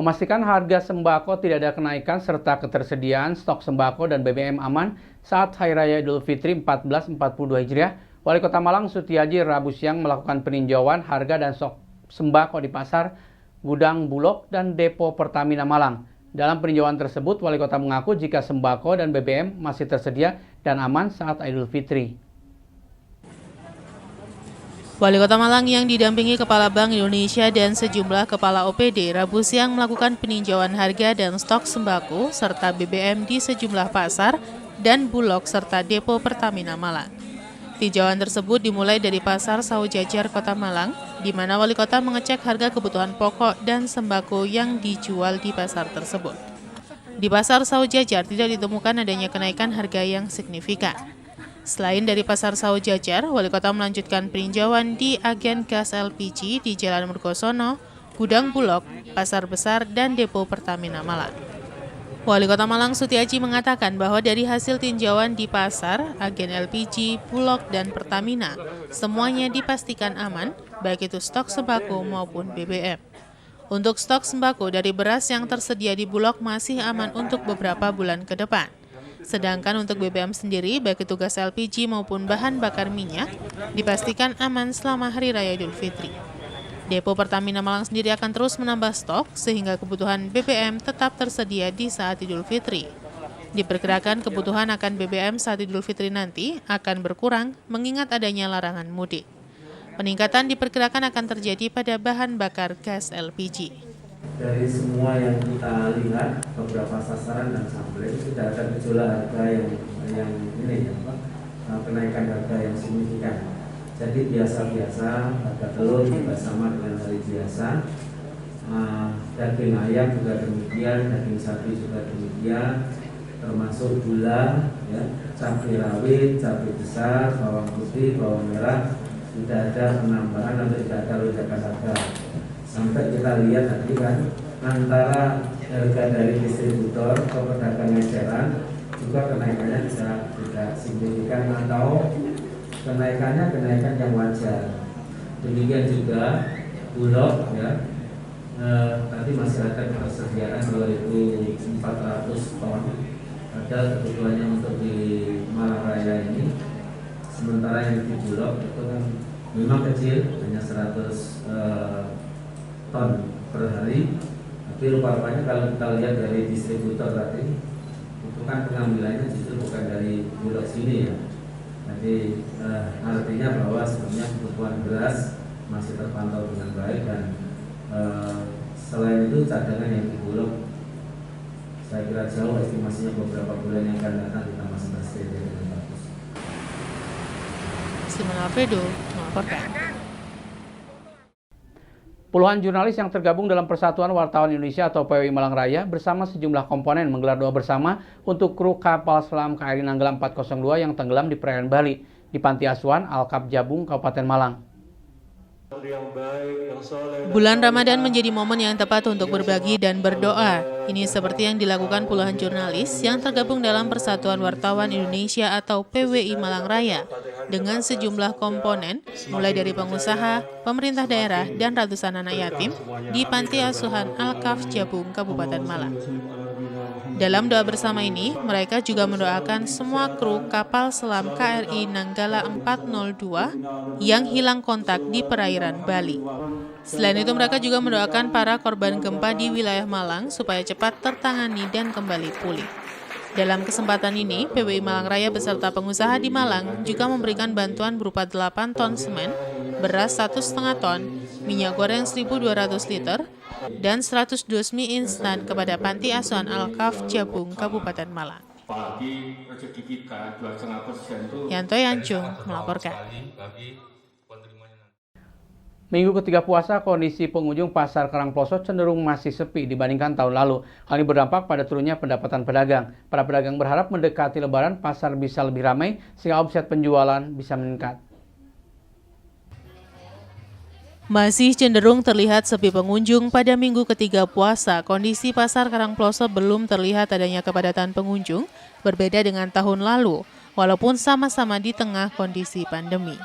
memastikan harga sembako tidak ada kenaikan serta ketersediaan stok sembako dan BBM aman saat Hari Raya Idul Fitri 1442 Hijriah, Wali Kota Malang Sutiaji Rabu siang melakukan peninjauan harga dan stok sembako di pasar, gudang Bulog, dan depo Pertamina Malang. Dalam peninjauan tersebut, Wali Kota mengaku jika sembako dan BBM masih tersedia dan aman saat Idul Fitri. Wali Kota Malang yang didampingi Kepala Bank Indonesia dan sejumlah kepala OPD Rabu siang melakukan peninjauan harga dan stok sembako serta BBM di sejumlah pasar dan Bulog serta depo Pertamina Malang. Tinjauan tersebut dimulai dari Pasar Saujajar Kota Malang, di mana Wali Kota mengecek harga kebutuhan pokok dan sembako yang dijual di pasar tersebut. Di Pasar Saujajar tidak ditemukan adanya kenaikan harga yang signifikan. Selain dari Pasar Saujajar, Wali Kota melanjutkan peninjauan di agen gas LPG di Jalan Mergosono, Gudang Bulog, Pasar Besar, dan Depo Pertamina Malang. Wali Kota Malang Sutiaji mengatakan bahwa dari hasil tinjauan di pasar, agen LPG, Bulog, dan Pertamina, semuanya dipastikan aman, baik itu stok sembako maupun BBM. Untuk stok sembako dari beras yang tersedia di Bulog masih aman untuk beberapa bulan ke depan. Sedangkan untuk BBM sendiri, baik itu gas LPG maupun bahan bakar minyak, dipastikan aman selama Hari Raya Idul Fitri. Depo Pertamina Malang sendiri akan terus menambah stok sehingga kebutuhan BBM tetap tersedia di saat Idul Fitri. Diperkirakan kebutuhan akan BBM saat Idul Fitri nanti akan berkurang mengingat adanya larangan mudik. Peningkatan diperkirakan akan terjadi pada bahan bakar gas LPG. Dari semua yang kita lihat, beberapa sasaran dan sampling tidak ada gejolak harga yang kenaikan harga yang signifikan. Jadi biasa-biasa, harga telur juga sama dengan hari biasa. Daging ayam juga demikian, daging sapi juga demikian, termasuk gula, ya, cabai rawit, cabai besar, bawang putih, bawang merah, tidak ada penambahan atau tidak ada lonjakan harga. Sampai kita lihat tadi kan, antara harga dari distributor ke pedagang eceran juga kenaikannya bisa tidak signifikan atau kenaikan yang wajar. Demikian juga Bulog, ya, tadi masih ada ketersediaan 2.400 ton. Ada kebutuhannya untuk di Malang Raya ini. Sementara yang di Bulog itu kan memang kecil, hanya 100 ton per hari. Tapi rupa-rupanya kalau kita lihat dari distributor tadi, itu kan pengambilannya justru bukan dari Bulog sini, ya. Jadi artinya bahwa sebenarnya kebutuhan beras masih terpantau dengan baik dan selain itu cadangan yang di Bulog saya kira jauh estimasinya beberapa bulan yang akan datang kita masih tersedia dengan bagus. Simon Alfredo melaporkan. Puluhan jurnalis yang tergabung dalam Persatuan Wartawan Indonesia atau PWI Malang Raya bersama sejumlah komponen menggelar doa bersama untuk kru kapal selam KRI Nanggala 402 yang tenggelam di perairan Bali di Panti Asuhan Alkap Jabung, Kabupaten Malang. Bulan Ramadan menjadi momen yang tepat untuk berbagi dan berdoa. Ini seperti yang dilakukan puluhan jurnalis yang tergabung dalam Persatuan Wartawan Indonesia atau PWI Malang Raya dengan sejumlah komponen, mulai dari pengusaha, pemerintah daerah, dan ratusan anak yatim di Panti Asuhan Alkaf Jabung, Kabupaten Malang. Dalam doa bersama ini, mereka juga mendoakan semua kru kapal selam KRI Nanggala 402 yang hilang kontak di perairan Bali. Selain itu, mereka juga mendoakan para korban gempa di wilayah Malang supaya cepat tertangani dan kembali pulih. Dalam kesempatan ini, PWI Malang Raya beserta pengusaha di Malang juga memberikan bantuan berupa 8 ton semen, beras 1,5 ton, minyak goreng 1.200 liter, dan 100 dus mie instan kepada Panti Asuhan Alkaf Jabung, Kabupaten Malang. Yanto Yancung melaporkan. Minggu ketiga puasa, kondisi pengunjung Pasar Karangploso cenderung masih sepi dibandingkan tahun lalu. Hal ini berdampak pada turunnya pendapatan pedagang. Para pedagang berharap mendekati Lebaran, pasar bisa lebih ramai sehingga omset penjualan bisa meningkat. Masih cenderung terlihat sepi pengunjung pada minggu ketiga puasa. Kondisi Pasar Karangploso belum terlihat adanya kepadatan pengunjung, berbeda dengan tahun lalu, walaupun sama-sama di tengah kondisi pandemi.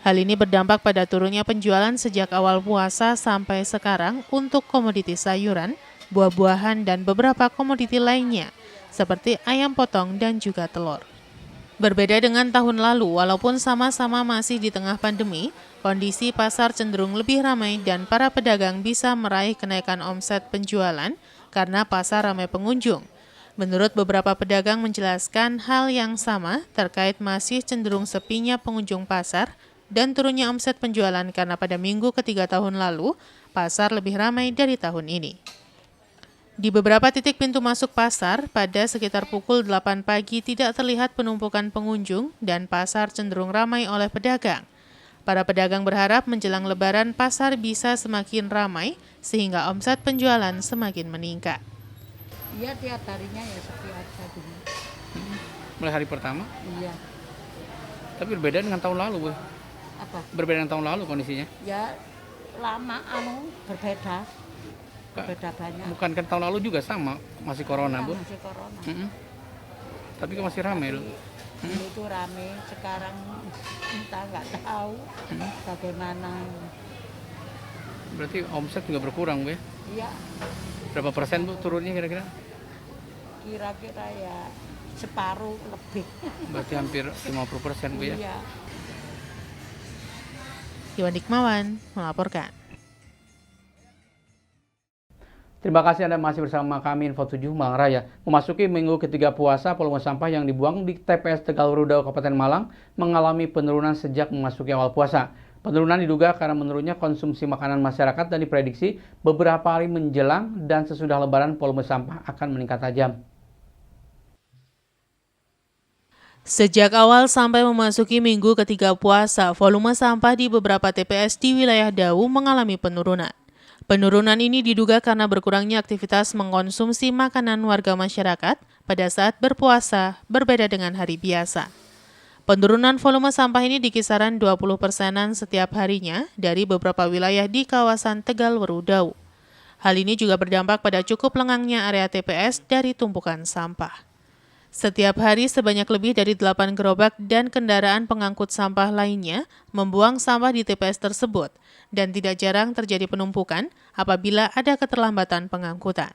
Hal ini berdampak pada turunnya penjualan sejak awal puasa sampai sekarang untuk komoditi sayuran, buah-buahan, dan beberapa komoditi lainnya, seperti ayam potong dan juga telur. Berbeda dengan tahun lalu, walaupun sama-sama masih di tengah pandemi, kondisi pasar cenderung lebih ramai dan para pedagang bisa meraih kenaikan omset penjualan karena pasar ramai pengunjung. Menurut beberapa pedagang menjelaskan hal yang sama terkait masih cenderung sepinya pengunjung pasar dan turunnya omset penjualan karena pada minggu ketiga tahun lalu, pasar lebih ramai dari tahun ini. Di beberapa titik pintu masuk pasar, pada sekitar pukul 8 pagi tidak terlihat penumpukan pengunjung dan pasar cenderung ramai oleh pedagang. Para pedagang berharap menjelang Lebaran pasar bisa semakin ramai sehingga omset penjualan semakin meningkat. Iya, tiap harinya ya sepi aja gini. Mulai hari pertama, Iya. tapi berbeda dengan tahun lalu, Bu. Apa? Berbeda dengan tahun lalu kondisinya. Ya lama berbeda. Berbeda banyak. Bukan kan tahun lalu juga sama, masih corona, Bu. Masih corona. Tapi kok masih ramai loh. Dulu itu rame, sekarang entah nggak tahu bagaimana. Berarti omset juga berkurang, Bu ya? Iya, Berapa persen, Bu, turunnya kira-kira? kira-kira ya separuh lebih. Berarti hampir 50%, Bu ya? Iya. Iwan Dikmawan melaporkan. Terima kasih Anda masih bersama kami Info 7 Malang Raya. Memasuki minggu ketiga puasa, volume sampah yang dibuang di TPS Tegal Rudau, Kabupaten Malang mengalami penurunan sejak memasuki awal puasa. Penurunan diduga karena menurunnya konsumsi makanan masyarakat dan diprediksi beberapa hari menjelang dan sesudah Lebaran volume sampah akan meningkat tajam. Sejak awal sampai memasuki minggu ketiga puasa, volume sampah di beberapa TPS di wilayah Dau mengalami penurunan. Penurunan ini diduga karena berkurangnya aktivitas mengkonsumsi makanan warga masyarakat pada saat berpuasa, berbeda dengan hari biasa. Penurunan volume sampah ini di kisaran 20%-an setiap harinya dari beberapa wilayah di kawasan Tegal Rudau. Hal ini juga berdampak pada cukup lengangnya area TPS dari tumpukan sampah. Setiap hari sebanyak lebih dari 8 gerobak dan kendaraan pengangkut sampah lainnya membuang sampah di TPS tersebut dan tidak jarang terjadi penumpukan apabila ada keterlambatan pengangkutan.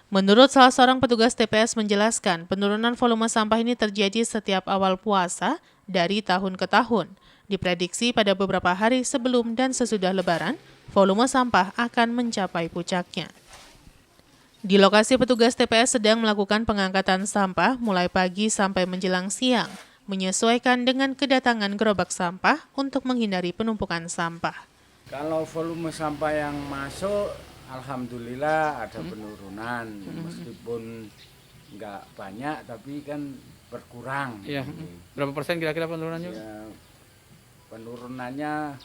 Menurut salah seorang petugas TPS menjelaskan, penurunan volume sampah ini terjadi setiap awal puasa dari tahun ke tahun. Diprediksi pada beberapa hari sebelum dan sesudah Lebaran, volume sampah akan mencapai puncaknya. Di lokasi petugas TPS sedang melakukan pengangkatan sampah mulai pagi sampai menjelang siang, menyesuaikan dengan kedatangan gerobak sampah untuk menghindari penumpukan sampah. Kalau volume sampah yang masuk, alhamdulillah ada penurunan, meskipun nggak banyak tapi kan berkurang. Iya. Berapa persen kira-kira penurunannya? Ya, penurunannya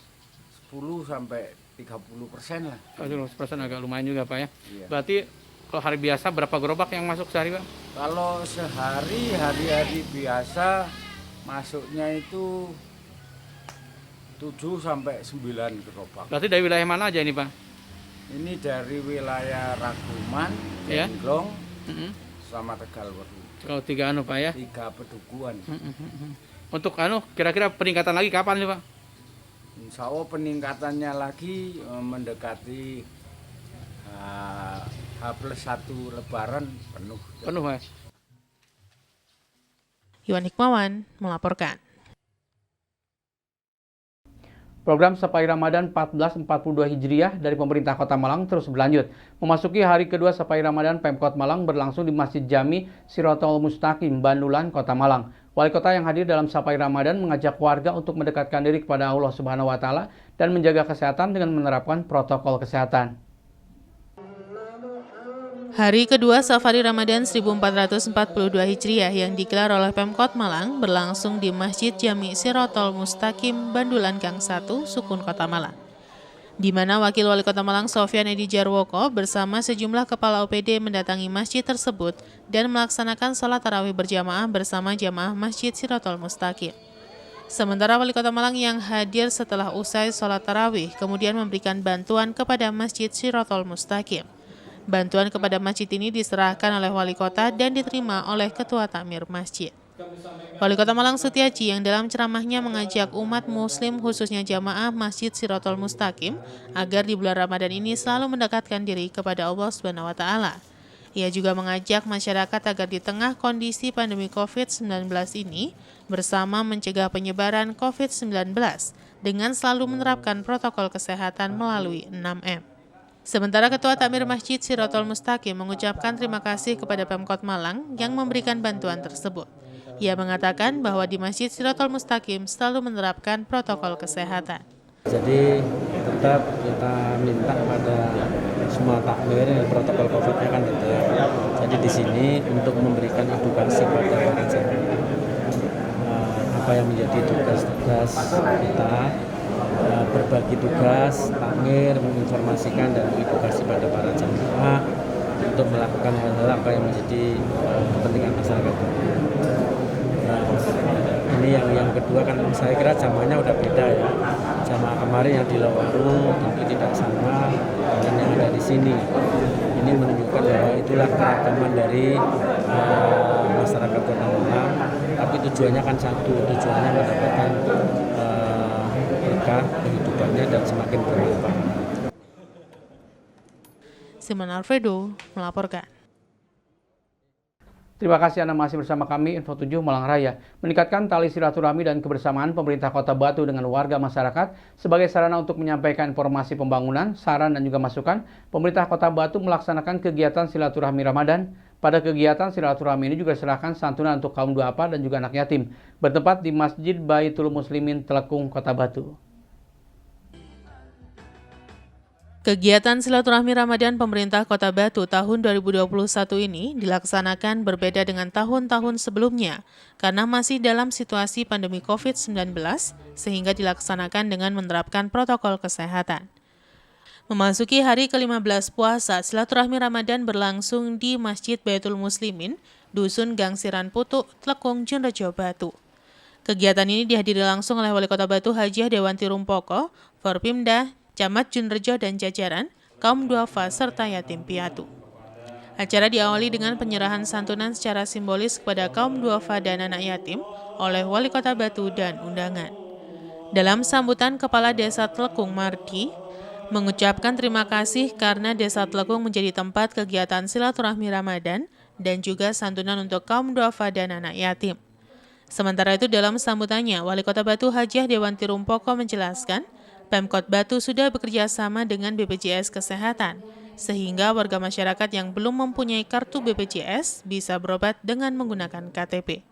10 sampai 30% lah. 10% agak lumayan juga, Pak ya. Iya. Berarti kalau hari biasa berapa gerobak yang masuk sehari, Pak? Kalau sehari, hari-hari biasa masuknya itu 7 sampai 9 gerobak. Berarti dari wilayah mana aja ini, Pak? Ini dari wilayah Raguman, Ya. Genglong, sama Tegal Weru. Kalau 3 Pak ya. 3 pedukuhan. Untuk kira-kira peningkatan lagi kapan nih, Pak? Insya Allah peningkatannya lagi mendekati H+1 Lebaran penuh. Penuh, Pak. Iwan Hikmawan melaporkan. Program Sapai Ramadan 1442 Hijriah dari pemerintah Kota Malang terus berlanjut. Memasuki hari kedua Sapai Ramadan, Pemkot Malang berlangsung di Masjid Jami Sirotol Mustaqim, Bandulan, Kota Malang. Wali Kota yang hadir dalam Sapai Ramadan mengajak warga untuk mendekatkan diri kepada Allah Subhanahu wa Ta'ala dan menjaga kesehatan dengan menerapkan protokol kesehatan. Hari kedua Safari Ramadan 1442 Hijriah yang digelar oleh Pemkot Malang berlangsung di Masjid Jami Sirotol Mustaqim, Bandulan Gang 1, Sukun Kota Malang. Di mana Wakil Wali Kota Malang Sofyan Edi Jarwoko bersama sejumlah kepala OPD mendatangi masjid tersebut dan melaksanakan sholat tarawih berjamaah bersama jamaah Masjid Sirotol Mustaqim. Sementara Wali Kota Malang yang hadir setelah usai sholat tarawih kemudian memberikan bantuan kepada Masjid Sirotol Mustaqim. Bantuan kepada masjid ini diserahkan oleh Wali Kota dan diterima oleh Ketua Takmir Masjid. Wali Kota Malang Sutiaji yang dalam ceramahnya mengajak umat muslim khususnya jamaah Masjid Shirathul Mustaqim agar di bulan Ramadan ini selalu mendekatkan diri kepada Allah Subhanahu wa taala. Ia juga mengajak masyarakat agar di tengah kondisi pandemi COVID-19 ini bersama mencegah penyebaran COVID-19 dengan selalu menerapkan protokol kesehatan melalui 6M. Sementara Ketua Takmir Masjid Shirathul Mustaqim mengucapkan terima kasih kepada Pemkot Malang yang memberikan bantuan tersebut. Ia mengatakan bahwa di Masjid Shirathul Mustaqim selalu menerapkan protokol kesehatan. Jadi tetap kita minta kepada semua takmir protokol COVID-nya kan tetap. Jadi di sini untuk memberikan edukasi kepada para jamaah apa yang menjadi tugas-tugas kita, berbagi tugas, takmir menginformasikan dan mengedukasi pada para jamaah untuk melakukan hal-hal apa yang menjadi kepentingan masyarakat. Ini yang kedua kan saya kira jamaahnya udah beda ya. Jamaah kemarin yang di Lowaru tentu tidak sama dengan yang ada di sini. Ini menunjukkan bahwa itulah keragaman dari masyarakat Kota Malang. Tapi tujuannya kan satu, tujuannya mendapatkan berkah kehidupannya dan semakin bermanfaat. Simon Alfredo melaporkan. Terima kasih Anda masih bersama kami, Info 7 Malang Raya. Meningkatkan tali silaturahmi dan kebersamaan pemerintah Kota Batu dengan warga masyarakat sebagai sarana untuk menyampaikan informasi pembangunan, saran dan juga masukan, pemerintah Kota Batu melaksanakan kegiatan silaturahmi Ramadan. Pada kegiatan silaturahmi ini juga diserahkan santunan untuk kaum duafa dan juga anak yatim, bertempat di Masjid Baitul Muslimin Telekung, Kota Batu. Kegiatan silaturahmi Ramadan pemerintah Kota Batu tahun 2021 ini dilaksanakan berbeda dengan tahun-tahun sebelumnya karena masih dalam situasi pandemi COVID-19 sehingga dilaksanakan dengan menerapkan protokol kesehatan. Memasuki hari ke-15 puasa, silaturahmi Ramadan berlangsung di Masjid Baitul Muslimin, Dusun Gangsiran Putuk, Telekung, Jenrejo, Batu. Kegiatan ini dihadiri langsung oleh Wali Kota Batu Hajiah Dewanti Rumpoko, Forpimda, Camat Jenrejo dan jajaran, kaum duafa serta yatim piatu. Acara diawali dengan penyerahan santunan secara simbolis kepada kaum duafa dan anak yatim oleh Wali Kota Batu dan undangan. Dalam sambutan, Kepala Desa Telekung Mardi mengucapkan terima kasih karena Desa Telekung menjadi tempat kegiatan silaturahmi Ramadan dan juga santunan untuk kaum duafa dan anak yatim. Sementara itu dalam sambutannya, Wali Kota Batu Hajiah Dewanti Rumpoko menjelaskan, Pemkot Batu sudah bekerja sama dengan BPJS Kesehatan, sehingga warga masyarakat yang belum mempunyai kartu BPJS bisa berobat dengan menggunakan KTP.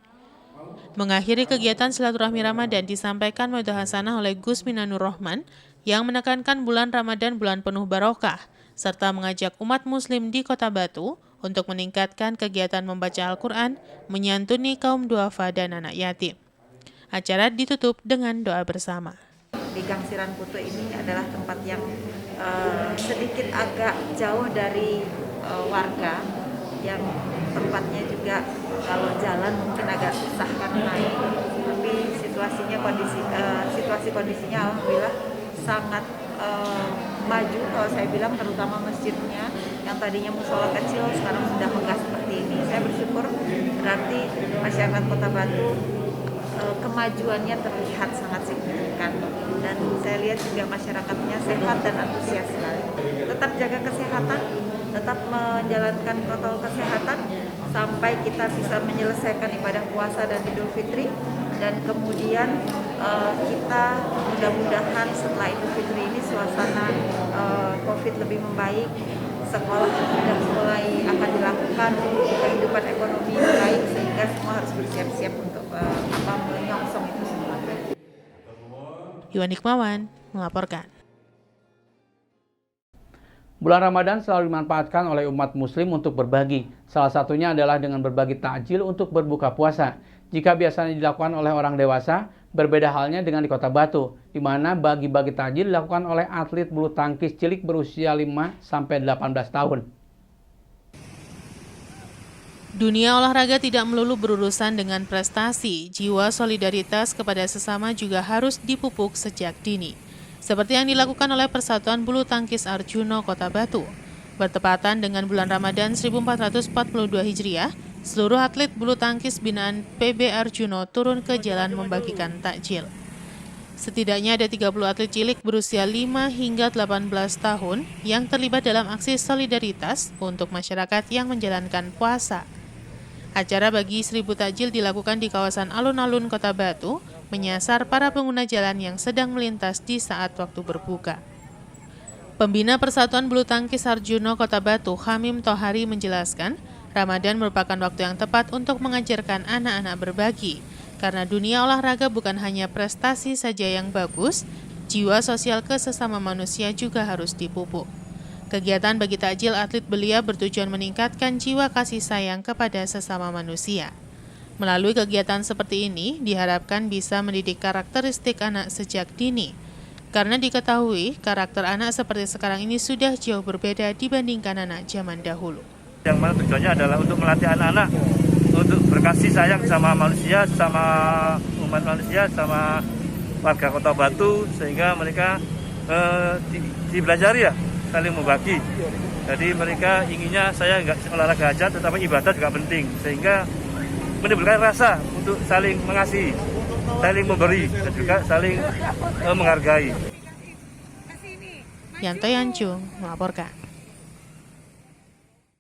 Mengakhiri kegiatan silaturahmi Ramadan disampaikan Mauidah Hasanah oleh Gus Minanur Rahman yang menekankan bulan Ramadan bulan penuh barokah, serta mengajak umat muslim di Kota Batu untuk meningkatkan kegiatan membaca Al-Quran, menyantuni kaum duafa dan anak yatim. Acara ditutup dengan doa bersama. Di Gangsiran Putuk ini adalah tempat yang sedikit agak jauh dari warga, yang tempatnya juga kalau jalan mungkin agak susah karena naik, tapi situasi kondisinya alhamdulillah sangat maju kalau saya bilang, terutama masjidnya yang tadinya musola kecil sekarang sudah megah seperti ini. Saya bersyukur berarti masyarakat Kota Batu kemajuannya terlihat sangat signifikan, dan saya lihat juga masyarakatnya sehat dan antusias sekali. Tetap jaga kesehatan, tetap menjalankan protokol kesehatan sampai kita bisa menyelesaikan ibadah puasa dan Idul Fitri, dan kemudian kita mudah-mudahan setelah Idul Fitri ini suasana COVID lebih membaik, sekolah sudah mulai akan dilakukan, kehidupan ekonomi baik, sehingga semua harus bersiap-siap untuk menyongsong itu semua. Iwan Hikmawan melaporkan. Bulan Ramadan selalu dimanfaatkan oleh umat muslim untuk berbagi. Salah satunya adalah dengan berbagi takjil untuk berbuka puasa. Jika biasanya dilakukan oleh orang dewasa, berbeda halnya dengan di Kota Batu, di mana bagi-bagi takjil dilakukan oleh atlet bulu tangkis cilik berusia 5-18 tahun. Dunia olahraga tidak melulu berurusan dengan prestasi, jiwa solidaritas kepada sesama juga harus dipupuk sejak dini. Seperti yang dilakukan oleh Persatuan Bulu Tangkis Arjuno Kota Batu. Bertepatan dengan bulan Ramadan 1442 Hijriah, Seluruh atlet bulu tangkis binaan PB Arjuno turun ke jalan membagikan takjil. Setidaknya ada 30 atlet cilik berusia 5 hingga 18 tahun yang terlibat dalam aksi solidaritas untuk masyarakat yang menjalankan puasa. Acara bagi 1000 takjil dilakukan di kawasan alun-alun Kota Batu, menyasar para pengguna jalan yang sedang melintas di saat waktu berbuka. Pembina Persatuan Bulu Tangkis Arjuno Kota Batu, Hamim Tohari menjelaskan, Ramadan merupakan waktu yang tepat untuk mengajarkan anak-anak berbagi. Karena dunia olahraga bukan hanya prestasi saja yang bagus, jiwa sosial ke sesama manusia juga harus dipupuk. Kegiatan bagi takjil atlet belia bertujuan meningkatkan jiwa kasih sayang kepada sesama manusia. Melalui kegiatan seperti ini, diharapkan bisa mendidik karakteristik anak sejak dini. Karena diketahui, karakter anak seperti sekarang ini sudah jauh berbeda dibandingkan anak zaman dahulu. Yang mana tujuannya adalah untuk melatih anak-anak untuk berkasih sayang sama manusia, sama umat manusia, sama warga Kota Batu, sehingga mereka dibelajari ya, saling membagi. Jadi mereka inginnya saya nggak olahraga aja, tetapi ibadah juga penting, sehingga menimbulkan rasa untuk saling mengasihi, saling memberi, dan juga saling menghargai. Yanto Yanjung melaporkan.